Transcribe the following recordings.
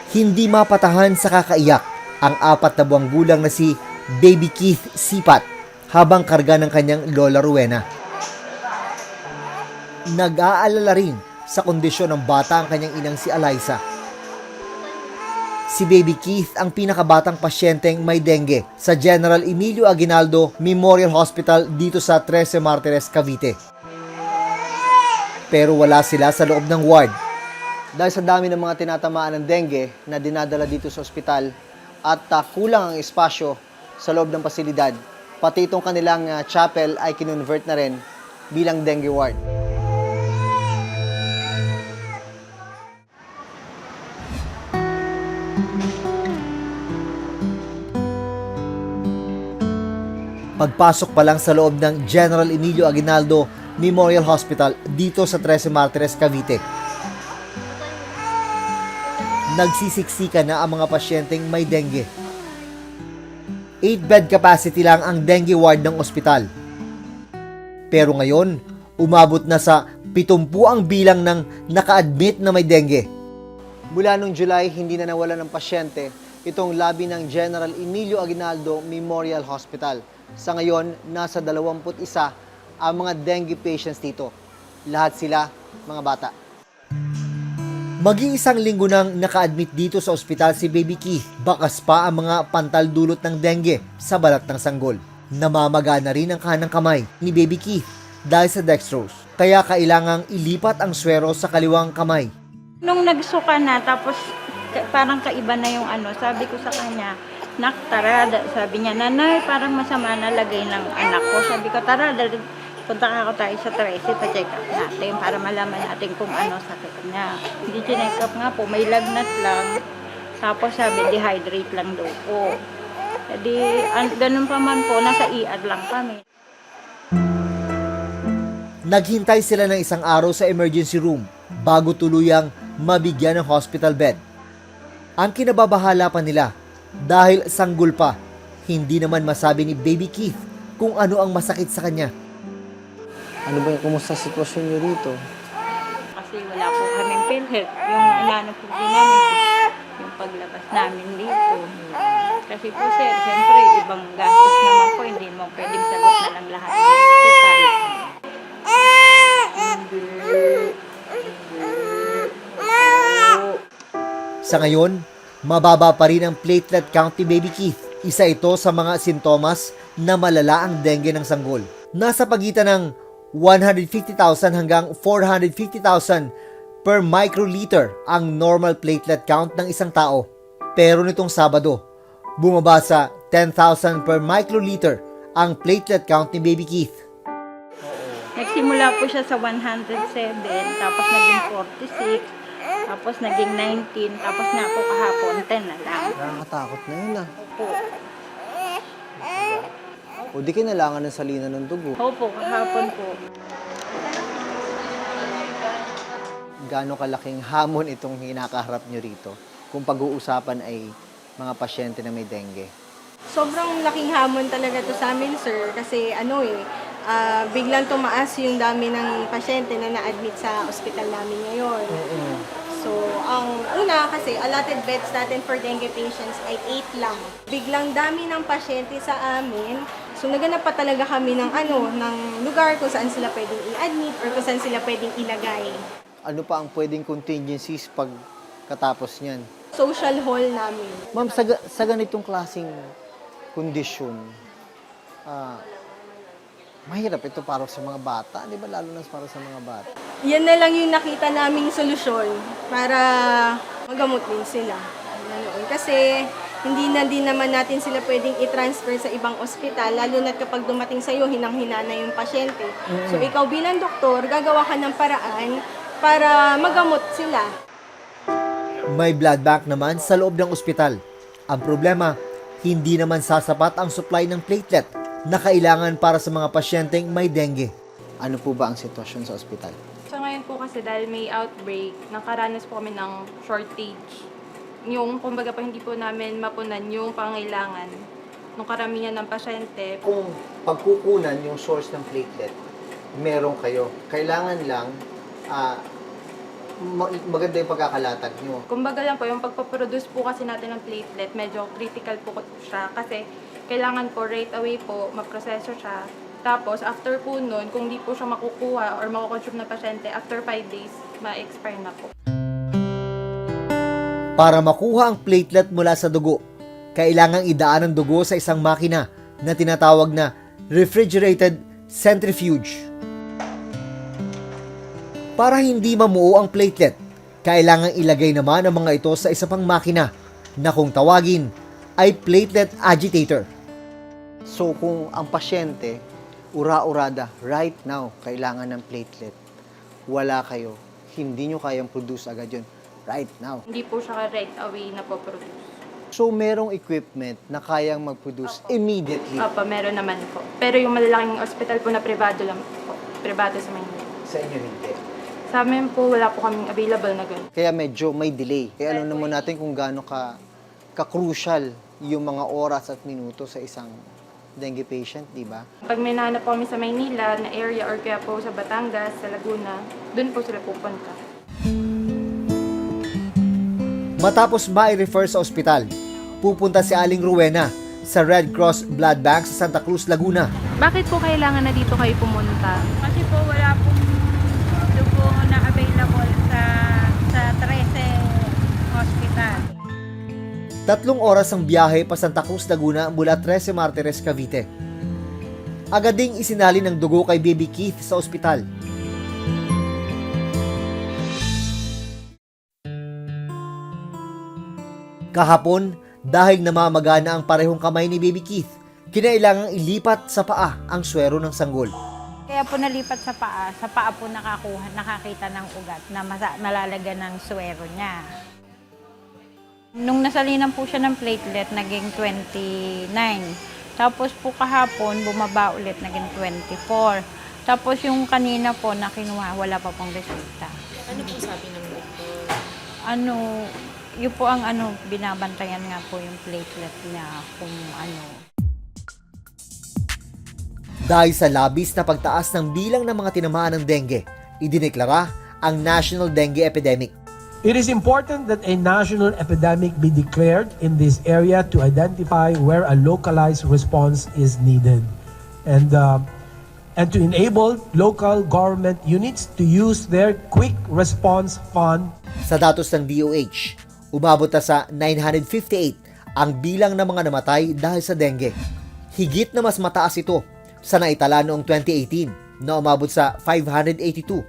Hindi mapatahan sa kakaiyak ang 4 na buwang gulang na si Baby Keith Sipat habang karga ng kanyang Lola Rowena. Nag-aalala rin sa kondisyon ng bata ang kanyang inang si Eliza. Si Baby Keith ang pinakabatang pasyenteng may dengue sa General Emilio Aguinaldo Memorial Hospital dito sa 13 Martires, Cavite. Pero wala sila sa loob ng ward. Dahil sa dami ng mga tinatamaan ng dengue na dinadala dito sa ospital at kulang ang espasyo sa loob ng pasilidad, pati itong kanilang chapel ay kinonvert na rin bilang dengue ward. Pagpasok pa lang sa loob ng General Emilio Aguinaldo Memorial Hospital dito sa 13 Martires, Cavite, nagsisiksika na ang mga pasyenteng may dengue. 8-bed capacity lang ang dengue ward ng ospital. Pero ngayon, umabot na sa 70 ang bilang ng naka-admit na may dengue. Mula noong July, hindi na nawala ng pasyente itong labi ng General Emilio Aguinaldo Memorial Hospital. Sa ngayon, nasa 21 ang mga dengue patients dito. Lahat sila mga bata. Mag-iisang linggo nang naka-admit dito sa ospital si Baby Keith, bakas pa ang mga pantal dulot ng dengue sa balat ng sanggol. Namamaga na rin ang kanang kamay ni Baby Keith dahil sa dextrose, kaya kailangang ilipat ang swero sa kaliwang kamay. Nung nagsuka na, tapos parang kaiba na yung sabi ko sa kanya, "Nak, tara," sabi niya, "Nanay, parang masama na lagay ng anak ko." Sabi ko, "Tara, punta ako tayo sa Tracy, pa-check up natin para malaman natin kung ano sakit niya." Hindi check up nga po, may lagnat lang. Tapos sabi, dehydrate lang daw po. Di, ganun pa man po, nasa ER lang kami. Naghintay sila ng isang araw sa emergency room bago tuluyang mabigyan ng hospital bed. Ang kinababahala pa nila dahil sanggol pa, hindi naman masabi ni Baby Keith kung ano ang masakit sa kanya. Ano ba yung kumusta sitwasyon niyo rito? Kasi wala po kaming PhilHealth. Yung inano po namin, yung paglabas namin dito. Kasi po sir, siyempre, ibang gastos naman po, hindi mo pwedeng sagot na lang lahat ng hospital. Sa ngayon, mababa pa rin ang platelet count ni Baby Keith. Isa ito sa mga sintomas na malala ang dengue ng sanggol. Nasa pagitan ng 150,000 hanggang 450,000 per microliter ang normal platelet count ng isang tao. Pero nitong Sabado, bumaba sa 10,000 per microliter ang platelet count ni Baby Keith. Nagsimula po siya sa 107, tapos naging 46, tapos naging 19, tapos na po kahapon 10 na lang. Nakakatakot na yun Opo. O di kailangan ng salina ng dugo. Opo, kahapon po. Gaano kalaking hamon itong hinakaharap nyo rito kung pag-uusapan ay mga pasyente na may dengue? Sobrang laking hamon talaga to sa amin, sir, kasi biglang tumaas yung dami ng pasyente na na-admit sa ospital namin ngayon. So, ang una kasi, allotted beds natin for dengue patients ay 8 lang. Biglang dami ng pasyente sa amin. So, naganap pa talaga kami ng lugar kung saan sila pwedeng i-admit or kung saan sila pwedeng ilagay. Ano pa ang pwedeng contingencies pag katapos niyan? Social hall namin. Ma'am, sa ganitong klaseng kondisyon, mahirap ito para sa mga bata, di ba? Lalo na para sa mga bata. Yan na lang yung nakita naming solusyon para magamot din sila. Kasi hindi na din naman natin sila pwedeng i-transfer sa ibang ospital, lalo na kapag dumating sa'yo, hinang-hina na yung pasyente. So ikaw bilang doktor, gagawa ka ng paraan para magamot sila. May blood bank naman sa loob ng ospital. Ang problema, hindi naman sasapat ang supply ng platelet na kailangan para sa mga pasyenteng may dengue. Ano po ba ang sitwasyon sa ospital? So ngayon po kasi dahil may outbreak, nakaranas po kami ng shortage. Yung kumbaga pa hindi po namin mapunan yung pangailangan ng karamihan ng pasyente. Kung pagkukunan yung source ng platelet, meron kayo. Kailangan lang maganda yung pagkakalatag nyo. Kumbaga lang po, yung pagpaproduce po kasi natin ng platelet, medyo critical po siya kasi kailangan po right away po maproseso siya. Tapos, after po nun, kung di po siya makukuha or makukonsume na pasyente, after 5 days, ma-expire na po. Para makuha ang platelet mula sa dugo, kailangang idaan ang dugo sa isang makina na tinatawag na refrigerated centrifuge. Para hindi mamuo ang platelet, kailangang ilagay naman ang mga ito sa isa pang makina na kung tawagin ay platelet agitator. So kung ang pasyente, ura-urada, right now, kailangan ng platelet, wala kayo, hindi nyo kayang produce agad yun, right now. Hindi po siya right away na po produce. So merong equipment na kayang mag-produce immediately Opo, meron naman po. Pero yung malalaking hospital po na privado lang po. Privado sa Maynila. sa inyo hindi. Sa amin po, wala po kaming available na ganun. Kaya medyo may delay. Kaya alam naman natin kung gaano ka-crucial yung mga oras at minuto sa isang dengue patient, di ba? Pag may nahanap po kami sa Maynila na area or kaya po sa Batangas, sa Laguna, dun po sila pupunta. Matapos ma-refer sa ospital, pupunta si Aling Rowena sa Red Cross Blood Bank sa Santa Cruz, Laguna. Bakit po kailangan na dito kayo pumunta? Kasi po wala pong dugo na available sa 13 hospital. 3 oras ang biyahe pa Santa Cruz, Laguna mula 13 Martires, Cavite. Agad ding isinalin ng dugo kay Baby Keith sa ospital. Kahapon, dahil namamagana ang parehong kamay ni Baby Keith, kinailangang ilipat sa paa ang swero ng sanggol. Kaya po nalipat sa paa po nakakita ng ugat na malalagyan ng swero niya. Nung nasalinan po siya ng platelet, naging 29. Tapos po kahapon, bumaba ulit, naging 24. Tapos yung kanina po na kinuha, wala pa pong resulta. Ano po sabi ng doktor? Yun po ang binabantayan nga po yung platelet niya kung ano. Dahil sa labis na pagtaas ng bilang ng mga tinamaan ng dengue, idineklara ang National Dengue Epidemic. It is important that a national epidemic be declared in this area to identify where a localized response is needed and to enable local government units to use their quick response fund. Sa datos ng DOH, umabot na sa 958 ang bilang ng mga namatay dahil sa dengue. Higit na mas mataas ito sa naitala noong 2018 na umabot sa 582.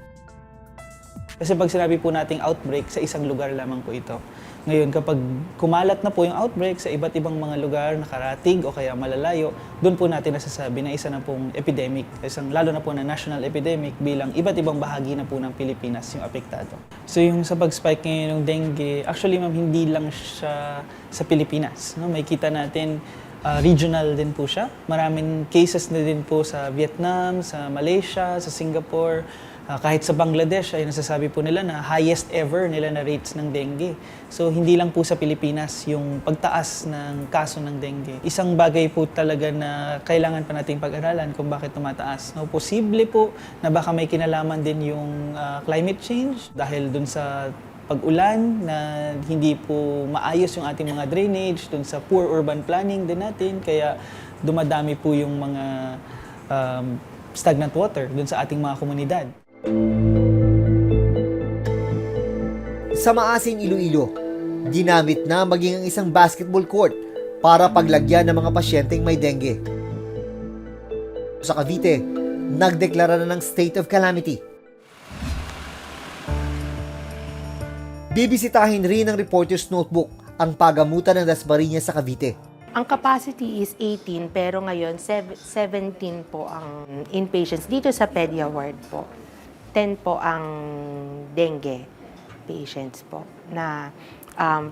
Kasi pag sinabi po nating outbreak, sa isang lugar lamang po ito. Ngayon, kapag kumalat na po yung outbreak sa iba't ibang mga lugar, nakaratig o kaya malalayo, doon po natin nasasabi na isa na pong epidemic, lalo na po na national epidemic bilang iba't ibang bahagi na po ng Pilipinas yung apektado. So yung sa pag-spike ngayon ng dengue, actually ma'am, hindi lang siya sa Pilipinas. No? May kita natin, regional din po siya. Maraming cases na din po sa Vietnam, sa Malaysia, sa Singapore, kahit sa Bangladesh ay nasasabi po nila na highest ever nila na rates ng dengue. So hindi lang po sa Pilipinas yung pagtaas ng kaso ng dengue. Isang bagay po talaga na kailangan pa nating pag-aralan kung bakit tumataas. No, posible po na baka may kinalaman din yung climate change dahil dun sa pag-ulan na hindi po maayos yung ating mga drainage, dun sa poor urban planning din natin, kaya dumadami po yung mga stagnant water dun sa ating mga komunidad. Sa Maasin, Iloilo, ginamit na maging ang isang basketball court para paglagyan ng mga pasyenteng may dengue. Sa Cavite, nagdeklara na ng state of calamity. Bibisitahin rin ng Reporter's Notebook ang pagamutan ng Dasmariñas sa Cavite. Ang capacity is 18 pero ngayon 17 po ang inpatients dito sa pedia ward po. 10 po ang dengue patients po na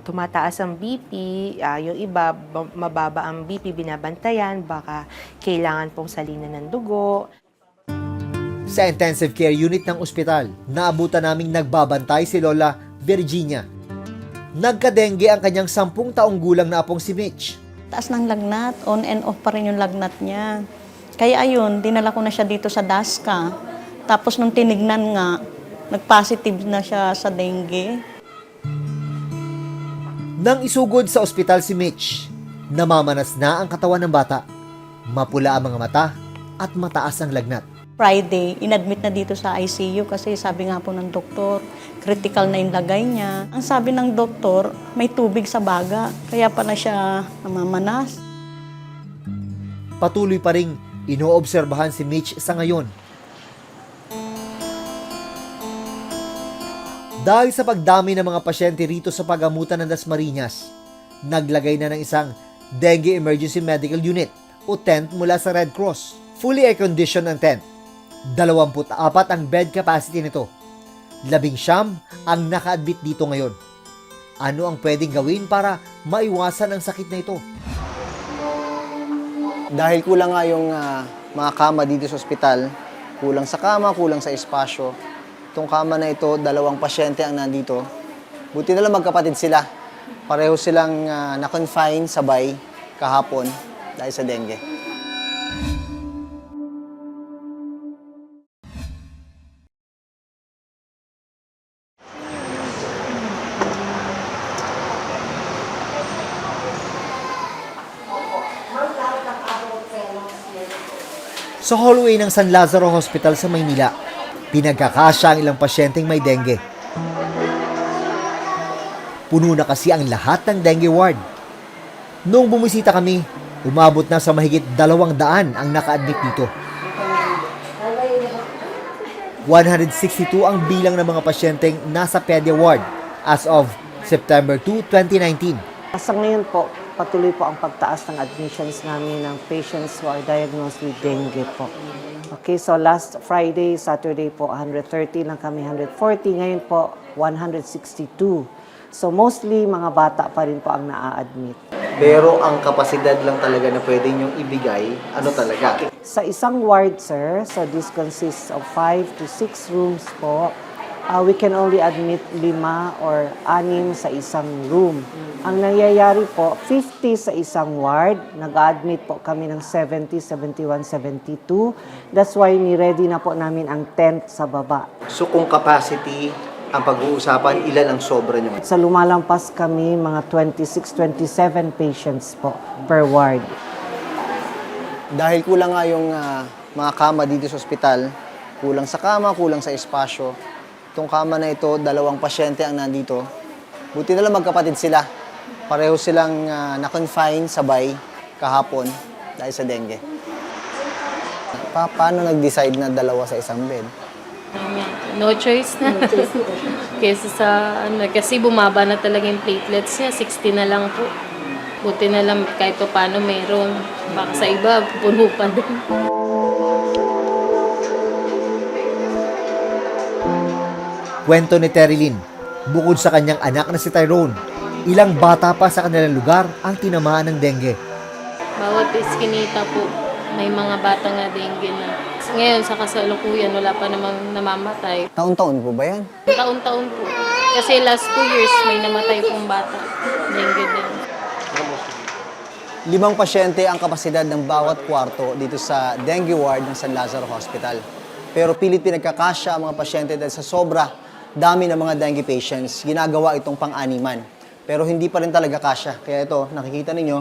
tumataas ang BP, yung iba mababa ang BP, binabantayan, baka kailangan pong salinan ng dugo. Sa intensive care unit ng ospital, naabutan naming nagbabantay si Lola Virginia. Nagka-dengue ang kanyang 10 taong gulang na apong si Mitch. Taas ng lagnat, on and off pa rin yung lagnat niya. Kaya ayun, dinala ko na siya dito sa DASCA. Tapos nung tinignan nga, nag-positive na siya sa dengue. Nang isugod sa ospital si Mitch, namamanas na ang katawan ng bata. Mapula ang mga mata at mataas ang lagnat. Friday, inadmit na dito sa ICU kasi sabi nga po ng doktor, critical na yung lagay niya. Ang sabi ng doktor, may tubig sa baga, kaya pala siya namamanas. Patuloy pa ring inoobserbahan si Mitch sa ngayon. Dahil sa pagdami ng mga pasyente rito sa pagamutan ng Dasmariñas, naglagay na ng isang Dengue Emergency Medical Unit o tent mula sa Red Cross. Fully air-conditioned ang tent. 24 ang bed capacity nito. 19 ang naka-admit dito ngayon. Ano ang pwedeng gawin para maiwasan ang sakit na ito? Dahil kulang nga yung mga kama dito sa ospital, kulang sa kama, kulang sa espasyo. Itong kama na ito, 2 pasyente ang nandito. Buti na lang magkapatid sila. Pareho silang na-confine sabay kahapon dahil sa dengue. Sa hallway ng San Lazaro Hospital sa Maynila, pinagkakasya ang ilang pasyenteng may dengue. Puno na kasi ang lahat ng dengue ward. Noong bumisita kami, umabot na sa mahigit 200 ang naka-admit dito. 162 ang bilang ng mga pasyenteng nasa pedia ward as of September 2, 2019. Sa ngayon po, patuloy po ang pagtaas ng admissions namin ng patients who are diagnosed with dengue po. Okay, so last Friday, Saturday po, 130 lang kami, 140. Ngayon po, 162. So mostly, mga bata pa rin po ang naa-admit. Pero ang kapasidad lang talaga na pwede niyong ibigay, ano talaga? Sa isang ward, sir, so this consists of 5 to 6 rooms po. We can only admit 5 or 6 sa isang room. Ang nangyayari po, 50 sa isang ward, nag-admit po kami ng 70, 71, 72. That's why ni-ready na po namin ang tent sa baba. So kung capacity ang pag-uusapan, ilan ang sobra niyo? Sa lumalampas kami, mga 26, 27 patients po per ward. Dahil kulang nga yung mga kama dito sa ospital, kulang sa kama, kulang sa espasyo. Itong kama na ito, 2 pasyente ang nandito. Buti na lang magkapatid sila. Pareho silang na-confine sabay kahapon dahil sa dengue. Paano nag-decide na 2 sa isang bed? No choice na. Kesa sa kasi bumaba na talaga yung platelets niya, 60 na lang po. Buti na lang kahit pa paano meron. Baka sa iba, puno pa din. Kwento ni Terilyn, bukod sa kanyang anak na si Tyrone, ilang bata pa sa kanilang lugar ang tinamaan ng dengue. Bawat iskinita po, may mga bata nga dengue na. Ngayon, sa kasalukuyan, wala pa namang namamatay. Taon-taon po ba yan? Taon-taon po. Kasi last 2 years, may namatay pong bata. Dengue din. 5 pasyente ang kapasidad ng bawat kwarto dito sa dengue ward ng San Lazaro Hospital. Pero pilit pinagkakasya ang mga pasyente dahil sa sobra dami ng mga dengue patients, ginagawa itong pang-animan. Pero hindi pa rin talaga kasya. Kaya ito, nakikita ninyo,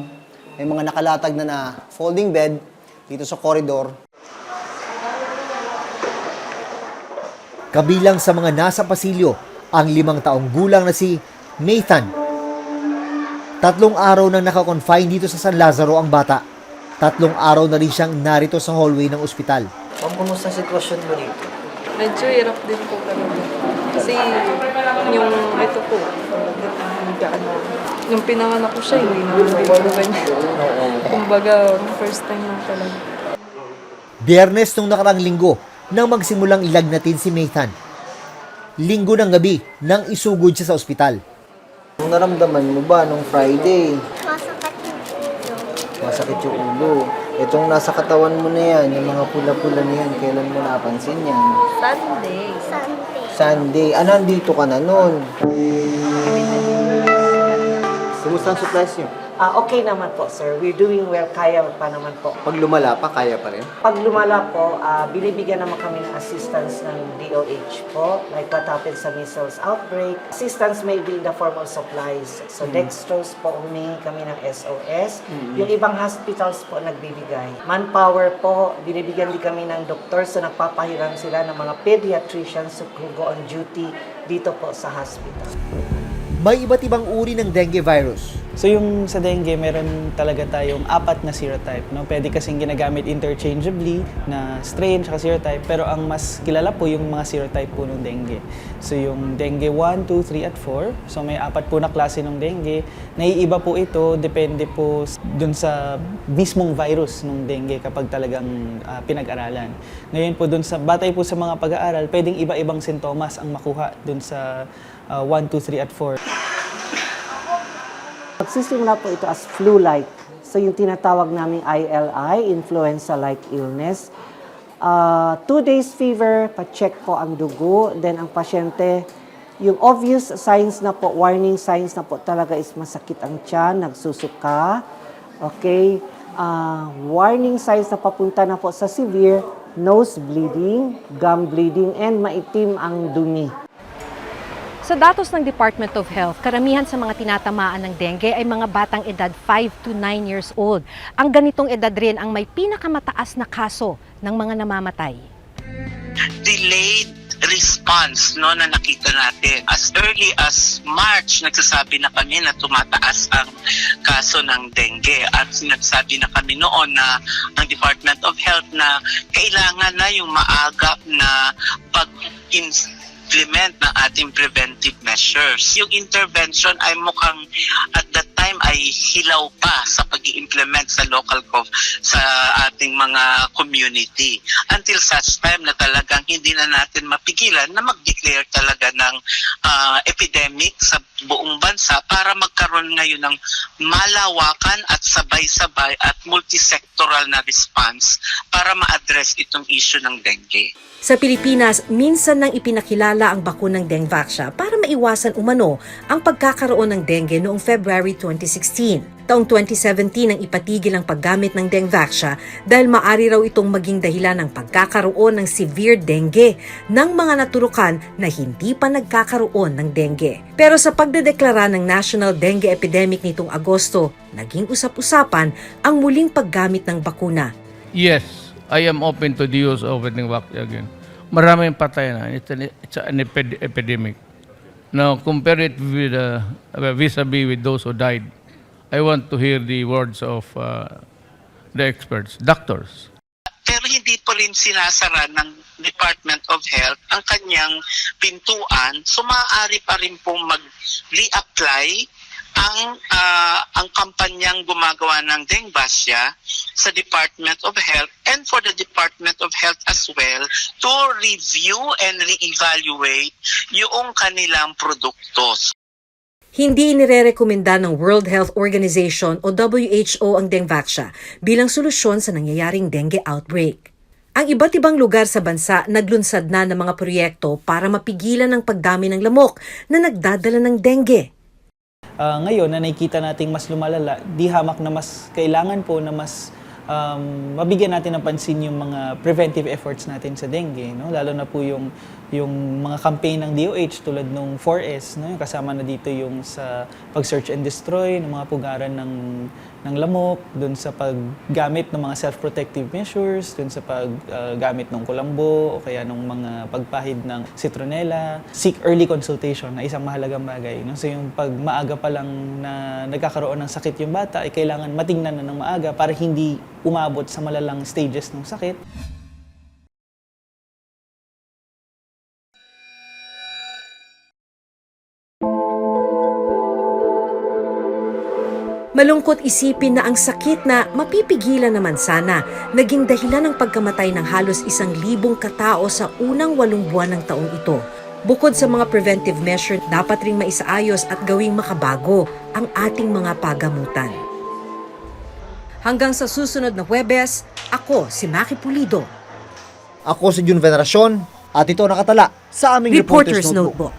may mga nakalatag na folding bed dito sa corridor. Kabilang sa mga nasa pasilyo, ang 5 taong gulang na si Nathan. 3 araw nang nakakonfine dito sa San Lazaro ang bata. 3 araw na rin siyang narito sa hallway ng ospital. Kumusta sitwasyon mo dito? Medyo hirap din po talaga. Kasi yung ito po, nung pinanganak ko siya, hindi naman din po ganyan. Kumbaga, first time lang talaga. Biyernes nung nakarang linggo nang magsimulang ilagnatin si Nathan. Linggo ng gabi nang isugod siya sa ospital. Ang naramdaman mo ba nung Friday? Masakit yung ulo. Masakit yung ulo. Itong nasa katawan mo na yan, yung mga pula-pula na yan, kailan mo napansin yan? Sunday. Sunday. Ah, nandito ka na nun. Kumusta ang supplies niyo? Okay naman po, sir. We're doing well. Kaya pa naman po. Pag lumala pa, kaya pa rin? Pag lumala po, binibigyan naman kami ng assistance ng DOH po, like what happened sa measles outbreak. Assistance may be in the form of supplies. So, dextrose po, humingi kami ng SOS. Yung ibang hospitals po nagbibigay. Manpower po, binibigyan din kami ng doktor, so nagpapahiram sila ng mga pediatricians who go on duty dito po sa hospital. May iba't ibang uri ng dengue virus. So yung sa dengue, meron talaga tayong 4 na serotype. No? Pwede kasing ginagamit interchangeably na strain at serotype, pero ang mas kilala po yung mga serotype po ng dengue. So yung dengue 1, 2, 3 at 4. So may 4 po na klase ng dengue. Naiiba po ito, depende po dun sa mismong virus ng dengue kapag talagang pinag-aralan. Ngayon po dun sa batay po sa mga pag-aaral, pwedeng iba-ibang sintomas ang makuha dun sa 1, 2, 3 at 4. Magsisimula po ito as flu-like. So yung tinatawag naming ILI, influenza-like illness. 2 days fever, pa-check po ang dugo. Then ang pasyente, yung obvious signs na po, warning signs na po talaga is masakit ang tiyan, nagsusuka. Okay? Warning signs na papunta na po sa severe, nose bleeding, gum bleeding, and maitim ang dumi. Sa datos ng Department of Health, karamihan sa mga tinatamaan ng dengue ay mga batang edad 5 to 9 years old. Ang ganitong edad rin ang may pinakamataas na kaso ng mga namamatay. Delayed response na nakita natin. As early as March, nagsasabi na kami na tumataas ang kaso ng dengue at sinasabi na kami noon na ang Department of Health na kailangan na yung maagap na pag-implement ng ating preventive measures. Yung intervention ay mukhang at that time ay hilaw pa sa pag-i-implement sa local sa ating mga community until such time na talagang hindi na natin mapigilan na mag-declare talaga ng epidemic sa buong bansa para magkaroon ngayon ng malawakan at sabay-sabay at multisectoral na response para ma-address itong issue ng dengue. Sa Pilipinas, minsan nang ipinakilala ang bakunang Dengvaxia para maiwasan umano ang pagkakaroon ng dengue noong February 2016. Taong 2017 nang ipatigil ang paggamit ng Dengvaxia dahil maari raw itong maging dahilan ng pagkakaroon ng severe dengue ng mga naturukan na hindi pa nagkakaroon ng dengue. Pero sa pagdedeklara ng National Dengue Epidemic nitong Agosto, naging usap-usapan ang muling paggamit ng bakuna. Yes, I am open to the use of Dengvaxia again. Maraming patay na. It's an epidemic. Now, compare it with vis-a-vis with those who died. I want to hear the words of the experts, doctors. Pero hindi po rin sinasara ng Department of Health ang kanyang pintuan, so maaari pa rin pong mag-reapply ang kampanyang gumagawa ng Dengvaxia sa Department of Health and for the Department of Health as well to review and re-evaluate yung kanilang produktos. Hindi inirerekomenda ng World Health Organization o WHO ang Dengvaxia bilang solusyon sa nangyayaring dengue outbreak. Ang iba't ibang lugar sa bansa naglunsad na ng mga proyekto para mapigilan ang pagdami ng lamok na nagdadala ng dengue. Ngayon na nakikita nating mas lumalala, di hamak na mas kailangan po na mas mabigyan natin ng pansin yung mga preventive efforts natin sa dengue, no? Lalo na po yung mga campaign ng DOH tulad nung 4S, no? Yung kasama na dito yung sa pag-search and destroy ng mga pugaran ng lamok, dun sa paggamit ng mga self-protective measures, dun sa paggamit ng kulambo o kaya ng mga pagpahid ng citronella, seek early consultation na isang mahalagang bagay, no? So yung pag maaga pa lang na nagkakaroon ng sakit yung bata ay kailangan matingnan na ng maaga para hindi umabot sa malalang stages ng sakit. Malungkot isipin na ang sakit na mapipigilan naman sana naging dahilan ng pagkamatay ng halos 1,000 katao sa unang 8 buwan ng taong ito. Bukod sa mga preventive measure, dapat ring maisaayos at gawing makabago ang ating mga pagamutan. Hanggang sa susunod na Huwebes, ako si Maki Pulido. Ako si Jun Veneracion at ito nakatala sa aming Reporter's Notebook.